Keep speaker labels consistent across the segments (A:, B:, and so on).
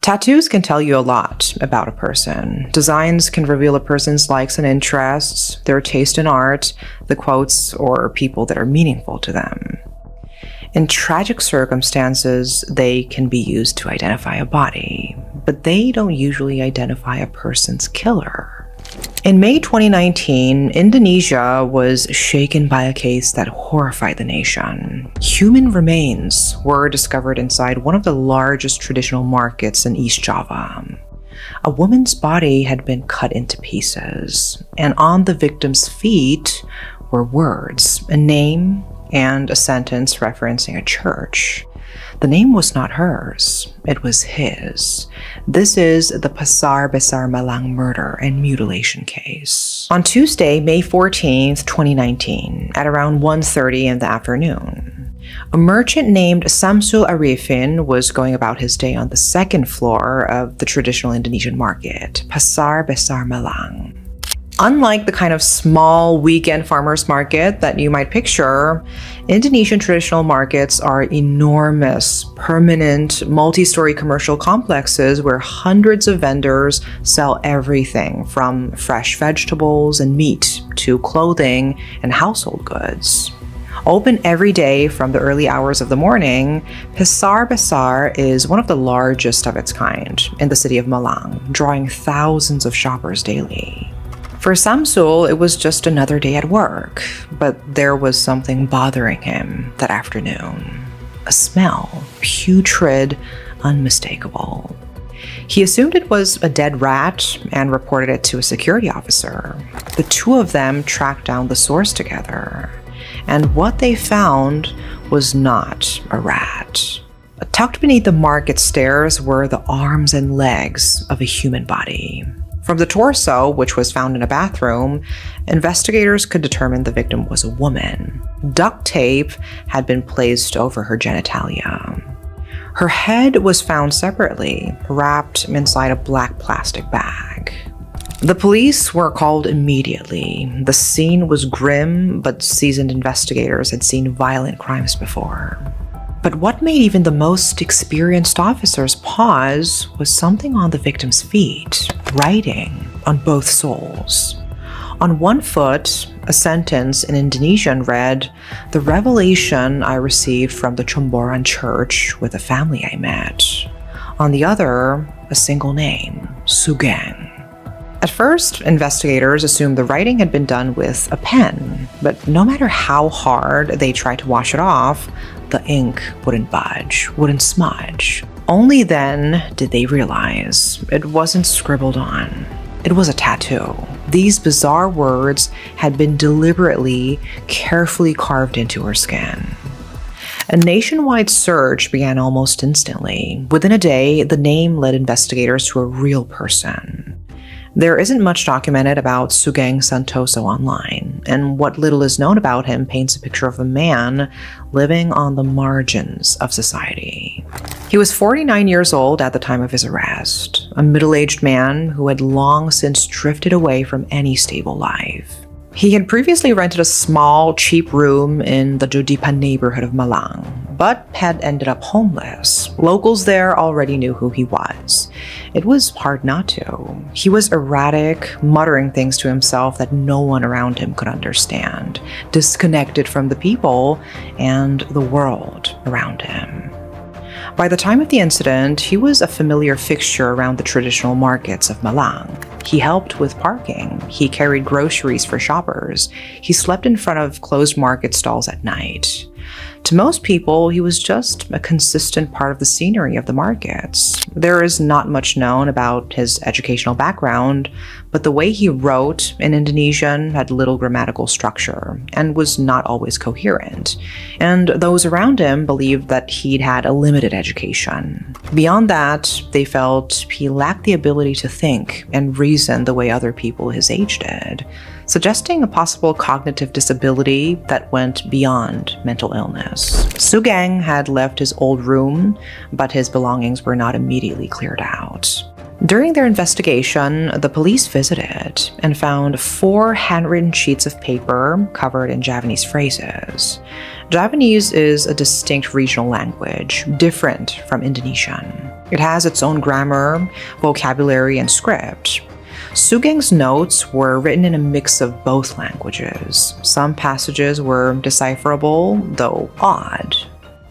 A: Tattoos can tell you a lot about a person. Designs can reveal a person's likes and interests, their taste in art, the quotes or people that are meaningful to them. In tragic circumstances, they can be used to identify a body, but they don't usually identify a person's killer. In May 2019, Indonesia was shaken by a case that horrified the nation. Human remains were discovered inside one of the largest traditional markets in East Java. A woman's body had been cut into pieces, and on the victim's feet were words, a name, and a sentence referencing a church. The name was not hers, it was his. This is the Pasar Besar Malang murder and mutilation case. On Tuesday, May 14th, 2019, at around 1:30 in the afternoon, a merchant named Samsul Arifin was going about his day on the second floor of the traditional Indonesian market, Pasar Besar Malang. Unlike the kind of small weekend farmers market that you might picture, Indonesian traditional markets are enormous, permanent, multi-story commercial complexes where hundreds of vendors sell everything from fresh vegetables and meat to clothing and household goods. Open every day from the early hours of the morning, Pasar Besar is one of the largest of its kind in the city of Malang, drawing thousands of shoppers daily. For Samsul, it was just another day at work, but there was something bothering him that afternoon. A smell, putrid, unmistakable. He assumed it was a dead rat and reported it to a security officer. The two of them tracked down the source together, and what they found was not a rat. Tucked beneath the market stairs were the arms and legs of a human body. From the torso, which was found in a bathroom, investigators could determine the victim was a woman. Duct tape had been placed over her genitalia. Her head was found separately, wrapped inside a black plastic bag. The police were called immediately. The scene was grim, but seasoned investigators had seen violent crimes before. But what made even the most experienced officers pause was something on the victim's feet, writing on both soles. On one foot, a sentence in Indonesian read, "The revelation I received from the Chomboran church with a family I met." On the other, a single name, Sugeng. At first, investigators assumed the writing had been done with a pen, but no matter how hard they tried to wash it off, the ink wouldn't budge, wouldn't smudge. Only then did they realize it wasn't scribbled on. It was a tattoo. These bizarre words had been deliberately, carefully carved into her skin. A nationwide search began almost instantly. Within a day, the name led investigators to a real person. There isn't much documented about Sugeng Santoso online, and what little is known about him paints a picture of a man living on the margins of society. He was 49 years old at the time of his arrest, a middle-aged man who had long since drifted away from any stable life. He had previously rented a small, cheap room in the Jodipan neighborhood of Malang, but had ended up homeless. Locals there already knew who he was. It was hard not to. He was erratic, muttering things to himself that no one around him could understand, disconnected from the people and the world around him. By the time of the incident, he was a familiar fixture around the traditional markets of Malang. He helped with parking. He carried groceries for shoppers. He slept in front of closed market stalls at night. To most people, he was just a consistent part of the scenery of the markets. There is not much known about his educational background, but the way he wrote in Indonesian had little grammatical structure and was not always coherent. And those around him believed that he'd had a limited education. Beyond that, they felt he lacked the ability to think and reason the way other people his age did, suggesting a possible cognitive disability that went beyond mental illness. Sugeng had left his old room, but his belongings were not immediately cleared out. During their investigation, the police visited and found 4 handwritten sheets of paper covered in Javanese phrases. Javanese is a distinct regional language, different from Indonesian. It has its own grammar, vocabulary, and script. Sugeng's notes were written in a mix of both languages. Some passages were decipherable, though odd.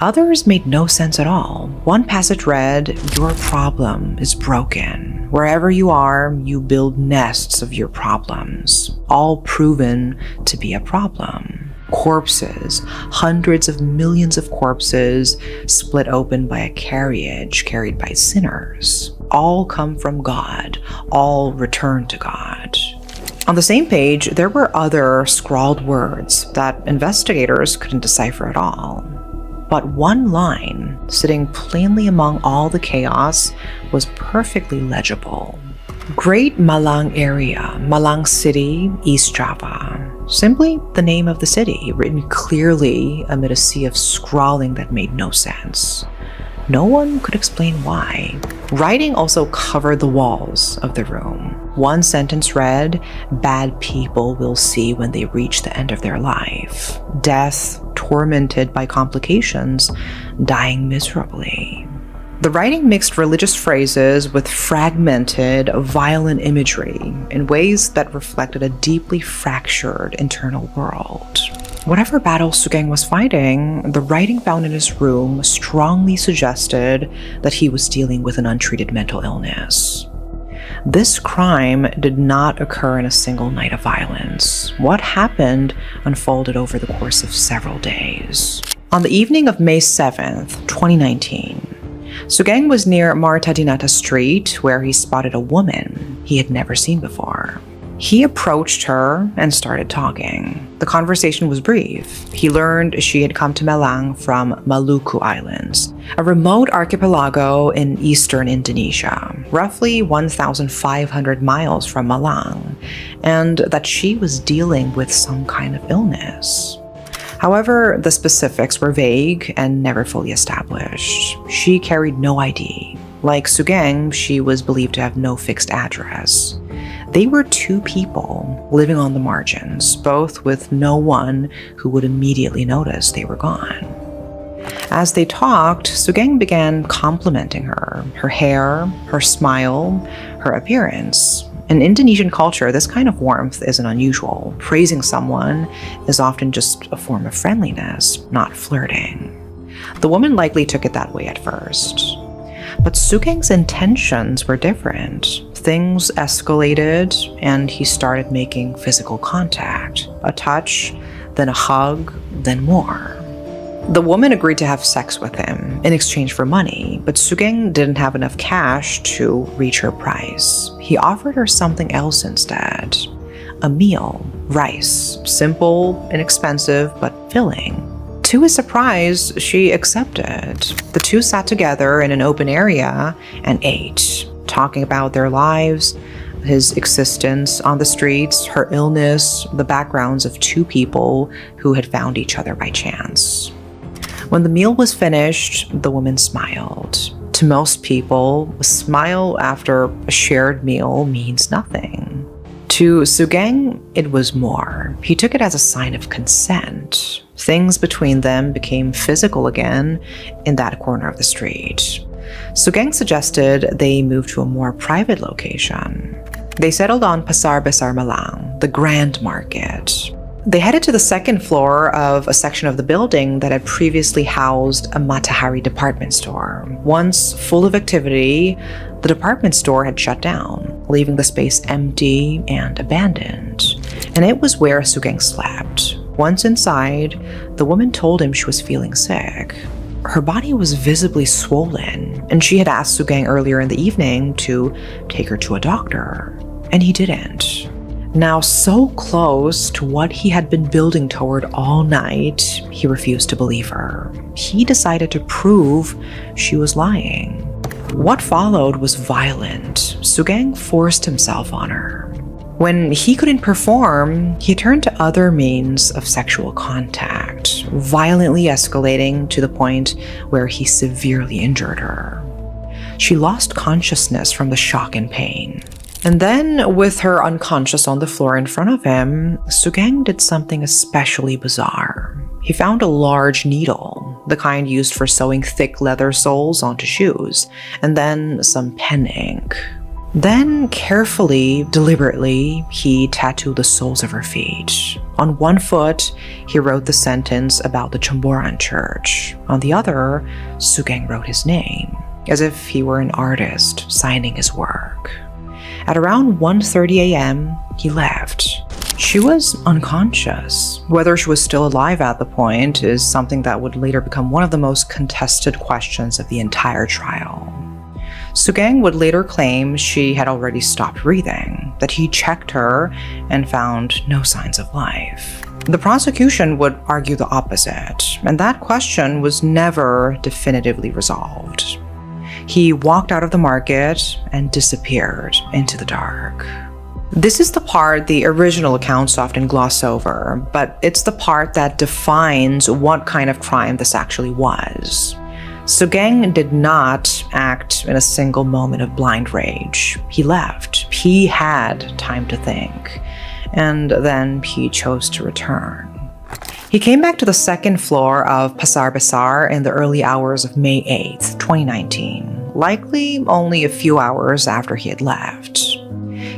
A: Others made no sense at all. One passage read, "Your problem is broken. Wherever you are, you build nests of your problems, all proven to be a problem. Corpses, hundreds of millions of corpses split open by a carriage carried by sinners. All come from God, all return to God." On the same page, there were other scrawled words that investigators couldn't decipher at all. But one line, sitting plainly among all the chaos, was perfectly legible. Great Malang area, Malang City, East Java. Simply the name of the city, written clearly amid a sea of scrawling that made no sense. No one could explain why. Writing also covered the walls of the room. One sentence read, "Bad people will see when they reach the end of their life. Death, tormented by complications, dying miserably." The writing mixed religious phrases with fragmented, violent imagery in ways that reflected a deeply fractured internal world. Whatever battle Sugeng was fighting, the writing found in his room strongly suggested that he was dealing with an untreated mental illness. This crime did not occur in a single night of violence. What happened unfolded over the course of several days. On the evening of May 7th, 2019, Sugeng was near Marta Dinata Street where he spotted a woman he had never seen before. He approached her and started talking. The conversation was brief. He learned she had come to Malang from Maluku Islands, a remote archipelago in eastern Indonesia, roughly 1,500 miles from Malang, and that she was dealing with some kind of illness. However, the specifics were vague and never fully established. She carried no ID. Like Sugeng, she was believed to have no fixed address. They were two people living on the margins, both with no one who would immediately notice they were gone. As they talked, Sugeng began complimenting her hair, her smile, her appearance. In Indonesian culture, this kind of warmth isn't unusual. Praising someone is often just a form of friendliness, not flirting. The woman likely took it that way at first. But Sugeng's intentions were different. Things escalated, and he started making physical contact. A touch, then a hug, then more. The woman agreed to have sex with him in exchange for money, but Sugeng didn't have enough cash to reach her price. He offered her something else instead. A meal, rice, simple, inexpensive, but filling. To his surprise, she accepted. The two sat together in an open area and ate, talking about their lives, his existence on the streets, her illness, the backgrounds of two people who had found each other by chance. When the meal was finished, the woman smiled. To most people, a smile after a shared meal means nothing. To Sugeng, it was more. He took it as a sign of consent. Things between them became physical again in that corner of the street. Sugeng suggested they move to a more private location. They settled on Pasar Besar Malang, the Grand Market. They headed to the second floor of a section of the building that had previously housed a Matahari department store. Once full of activity, the department store had shut down, leaving the space empty and abandoned. And it was where Sugeng slept. Once inside, the woman told him she was feeling sick. Her body was visibly swollen, and she had asked Sugeng earlier in the evening to take her to a doctor, and he didn't. Now so close to what he had been building toward all night, he refused to believe her. He decided to prove she was lying. What followed was violent. Sugeng forced himself on her. When he couldn't perform, he turned to other means of sexual contact, violently escalating to the point where he severely injured her. She lost consciousness from the shock and pain. And then, with her unconscious on the floor in front of him, Sugang did something especially bizarre. He found a large needle, the kind used for sewing thick leather soles onto shoes, and then some pen ink. Then, carefully, deliberately, he tattooed the soles of her feet. On one foot, he wrote the sentence about the Chomboran church. On the other, Sugang wrote his name, as if he were an artist signing his work. At around 1:30 a.m., he left. She was unconscious. Whether she was still alive at the point is something that would later become one of the most contested questions of the entire trial. Sugang would later claim she had already stopped breathing, that he checked her and found no signs of life. The prosecution would argue the opposite, and that question was never definitively resolved. He walked out of the market and disappeared into the dark. This is the part the original accounts often gloss over, but it's the part that defines what kind of crime this actually was. Sugang did not act in a single moment of blind rage. He left. He had time to think. And then he chose to return. He came back to the second floor of Pasar Besar in the early hours of May 8th, 2019, likely only a few hours after he had left.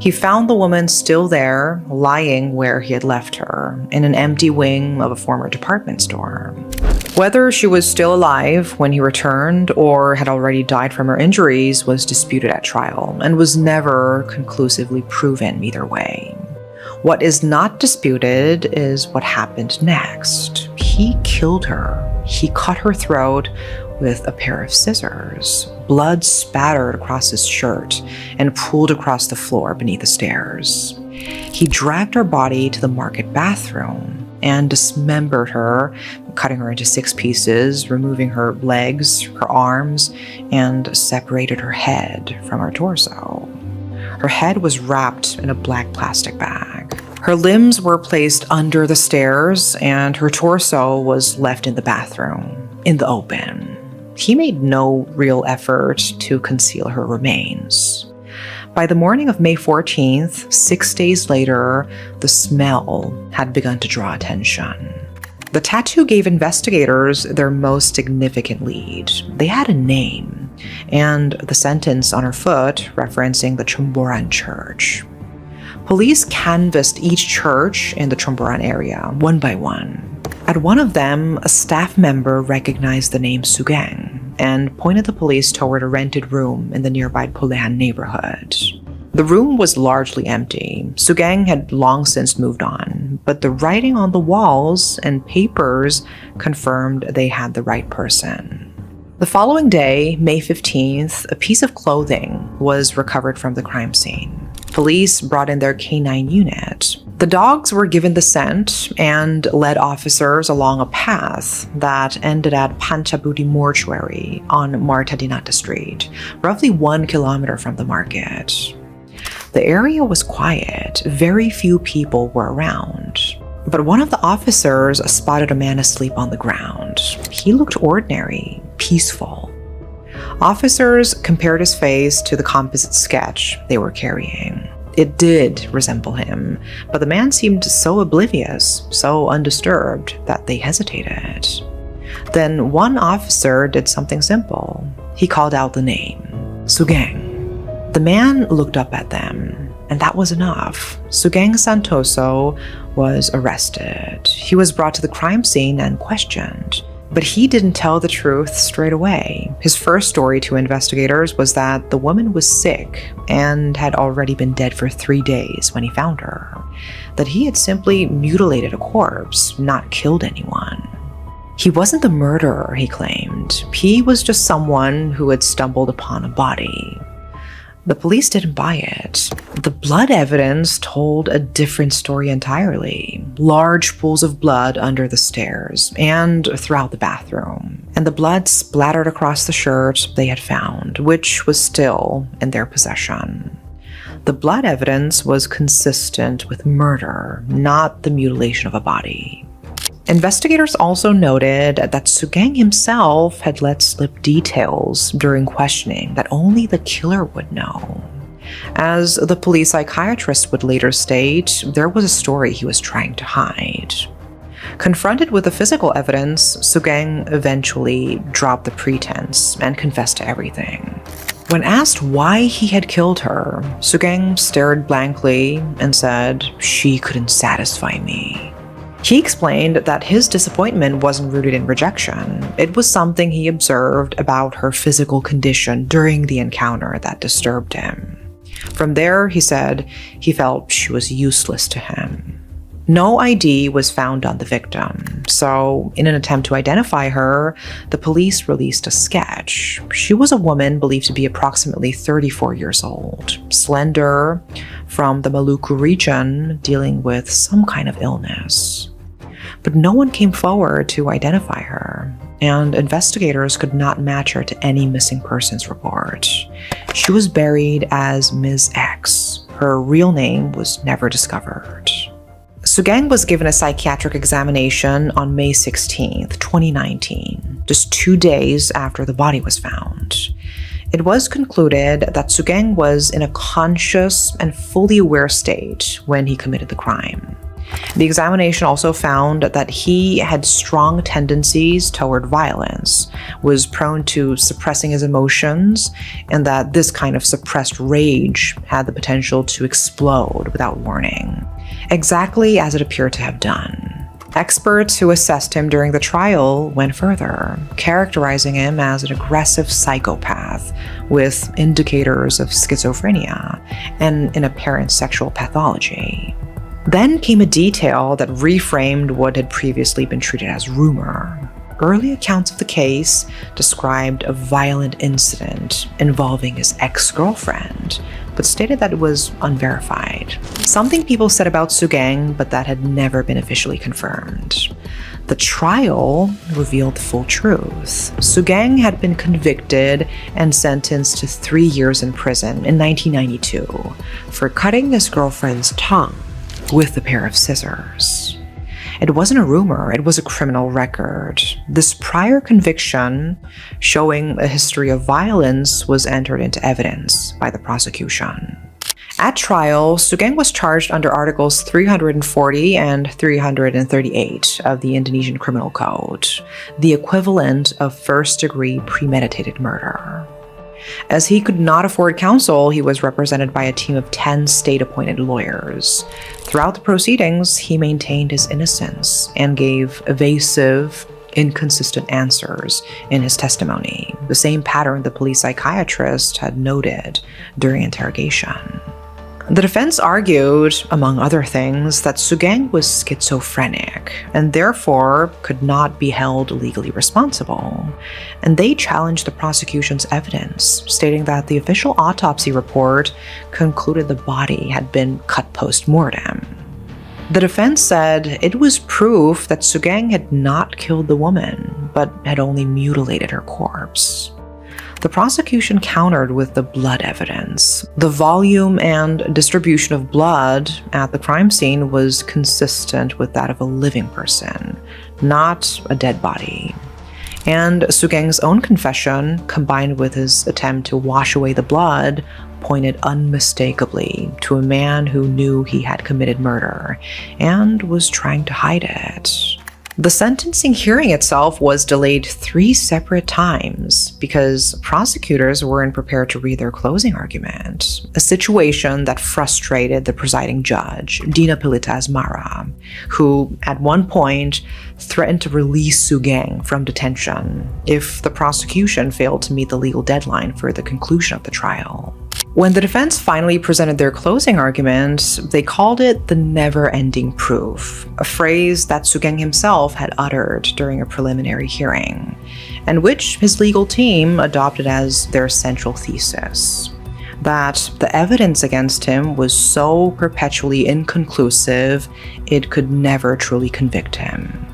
A: He found the woman still there, lying where he had left her, in an empty wing of a former department store. Whether she was still alive when he returned or had already died from her injuries was disputed at trial and was never conclusively proven either way. What is not disputed is what happened next. He killed her. He cut her throat with a pair of scissors. Blood spattered across his shirt and pooled across the floor beneath the stairs. He dragged her body to the market bathroom and dismembered her, cutting her into 6 pieces, removing her legs, her arms, and separated her head from her torso. Her head was wrapped in a black plastic bag. Her limbs were placed under the stairs, and her torso was left in the bathroom, in the open. He made no real effort to conceal her remains. By the morning of May 14th, 6 days later, the smell had begun to draw attention. The tattoo gave investigators their most significant lead. They had a name, and the sentence on her foot referencing the Chomboran church. Police canvassed each church in the Chomboran area, one by one. At one of them, a staff member recognized the name Sugang and pointed the police toward a rented room in the nearby Pulehan neighborhood. The room was largely empty. Sugang had long since moved on, but the writing on the walls and papers confirmed they had the right person. The following day, May 15th, a piece of clothing was recovered from the crime scene. Police brought in their K9 unit. The dogs were given the scent and led officers along a path that ended at Panchabuti Mortuary on Marta Dinata Street, roughly 1 kilometer from the market. The area was quiet. Very few people were around. But one of the officers spotted a man asleep on the ground. He looked ordinary, peaceful. Officers compared his face to the composite sketch they were carrying. It did resemble him, but the man seemed so oblivious, so undisturbed, that they hesitated. Then one officer did something simple. He called out the name, Sugang. The man looked up at them, and that was enough. Sugang Santoso was arrested. He was brought to the crime scene and questioned. But he didn't tell the truth straight away. His first story to investigators was that the woman was sick and had already been dead for 3 days when he found her. That he had simply mutilated a corpse, not killed anyone. He wasn't the murderer, he claimed. He was just someone who had stumbled upon a body. The police didn't buy it. The blood evidence told a different story entirely. Large pools of blood under the stairs and throughout the bathroom. And the blood splattered across the shirt they had found, which was still in their possession. The blood evidence was consistent with murder, not the mutilation of a body. Investigators also noted that Sugang himself had let slip details during questioning that only the killer would know. As the police psychiatrist would later state, there was a story he was trying to hide. Confronted with the physical evidence, Soo-gang eventually dropped the pretense and confessed to everything. When asked why he had killed her, Soo-gang stared blankly and said, "She couldn't satisfy me." He explained that his disappointment wasn't rooted in rejection. It was something he observed about her physical condition during the encounter that disturbed him. From there, he said, he felt she was useless to him. No ID was found on the victim, so in an attempt to identify her, the police released a sketch. She was a woman believed to be approximately 34 years old, slender, from the Maluku region, dealing with some kind of illness. But no one came forward to identify her, and investigators could not match her to any missing persons report. She was buried as Ms. X. Her real name was never discovered. Soo-gang was given a psychiatric examination on May 16, 2019, just 2 days after the body was found. It was concluded that Soo-gang was in a conscious and fully aware state when he committed the crime. The examination also found that he had strong tendencies toward violence, was prone to suppressing his emotions, and that this kind of suppressed rage had the potential to explode without warning, exactly as it appeared to have done. Experts who assessed him during the trial went further, characterizing him as an aggressive psychopath with indicators of schizophrenia and an apparent sexual pathology. Then came a detail that reframed what had previously been treated as rumor. Early accounts of the case described a violent incident involving his ex-girlfriend, but stated that it was unverified. Something people said about Soo-gang, but that had never been officially confirmed. The trial revealed the full truth. Soo-gang had been convicted and sentenced to 3 years in prison in 1992 for cutting his girlfriend's tongue with a pair of scissors. It wasn't a rumor, it was a criminal record. This prior conviction, showing a history of violence, was entered into evidence by the prosecution. At trial, Soo-gang was charged under Articles 340 and 338 of the Indonesian Criminal Code, the equivalent of first-degree premeditated murder. As he could not afford counsel, he was represented by a team of 10 state-appointed lawyers. Throughout the proceedings, he maintained his innocence and gave evasive, inconsistent answers in his testimony, the same pattern the police psychiatrist had noted during interrogation. The defense argued, among other things, that Soo-gang was schizophrenic and therefore could not be held legally responsible. And they challenged the prosecution's evidence, stating that the official autopsy report concluded the body had been cut post-mortem. The defense said it was proof that Soo-gang had not killed the woman, but had only mutilated her corpse. The prosecution countered with the blood evidence. The volume and distribution of blood at the crime scene was consistent with that of a living person, not a dead body. And Soo-gang's own confession, combined with his attempt to wash away the blood, pointed unmistakably to a man who knew he had committed murder and was trying to hide it. The sentencing hearing itself was delayed 3 separate times because prosecutors weren't prepared to read their closing argument, a situation that frustrated the presiding judge, Dina Pilitas Mara, who at one point threatened to release Soo-gang from detention if the prosecution failed to meet the legal deadline for the conclusion of the trial. When the defense finally presented their closing argument, they called it the never-ending proof, a phrase that Soo-gang himself had uttered during a preliminary hearing, and which his legal team adopted as their central thesis. That the evidence against him was so perpetually inconclusive, it could never truly convict him.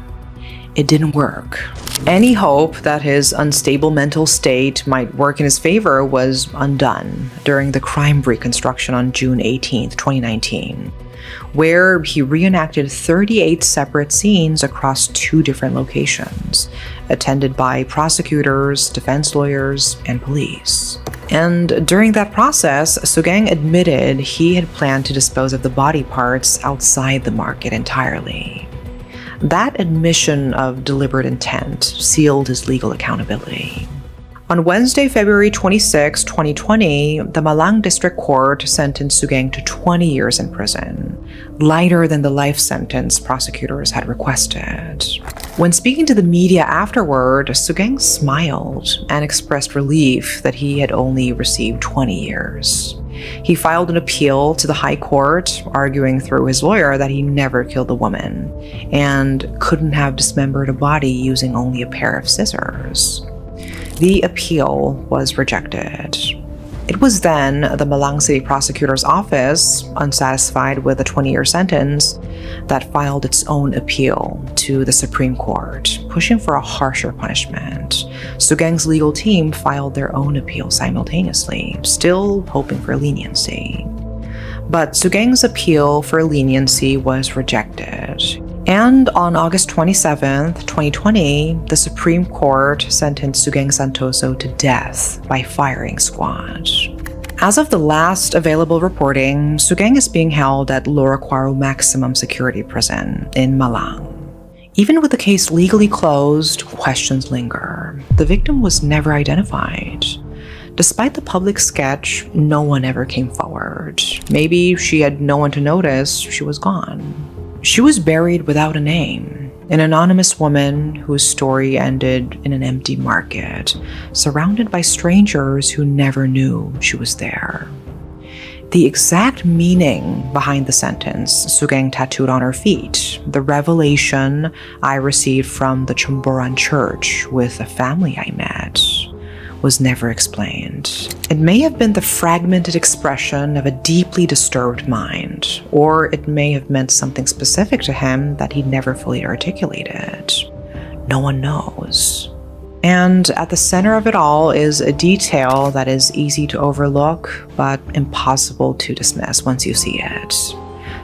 A: It didn't work. Any hope that his unstable mental state might work in his favor was undone during the crime reconstruction on June 18, 2019, where he reenacted 38 separate scenes across 2 different locations, attended by prosecutors, defense lawyers, and police. And during that process, Sugang admitted he had planned to dispose of the body parts outside the market entirely. That admission of deliberate intent sealed his legal accountability. On Wednesday, February 26, 2020, the Malang District Court sentenced Sugang to 20 years in prison, lighter than the life sentence prosecutors had requested. When speaking to the media afterward, Sugang smiled and expressed relief that he had only received 20 years. He filed an appeal to the High Court, arguing through his lawyer that he never killed the woman and couldn't have dismembered a body using only a pair of scissors. The appeal was rejected. It was then the Malang City Prosecutor's Office, unsatisfied with the 20-year sentence, that filed its own appeal to the Supreme Court, pushing for a harsher punishment. Sugang's legal team filed their own appeal simultaneously, still hoping for leniency. But Sugang's appeal for leniency was rejected. And on August 27, 2020, the Supreme Court sentenced Sugang Santoso to death by firing squad. As of the last available reporting, Sugang is being held at Loraquaro Maximum Security Prison in Malang. Even with the case legally closed, questions linger. The victim was never identified. Despite the public sketch, no one ever came forward. Maybe she had no one to notice she was gone. She was buried without a name, an anonymous woman whose story ended in an empty market, surrounded by strangers who never knew she was there. The exact meaning behind the sentence Sugang tattooed on her feet, the revelation I received from the Chumboran church with a family I met, was never explained. It may have been the fragmented expression of a deeply disturbed mind, or it may have meant something specific to him that he never fully articulated. No one knows. And at the center of it all is a detail that is easy to overlook, but impossible to dismiss once you see it.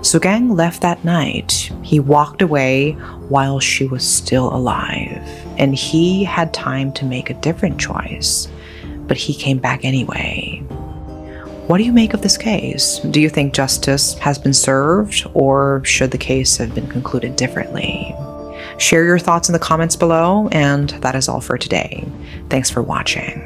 A: Sugang left that night. He walked away while she was still alive, and he had time to make a different choice, but he came back anyway. What do you make of this case? Do you think justice has been served, or should the case have been concluded differently? Share your thoughts in the comments below, and that is all for today. Thanks for watching.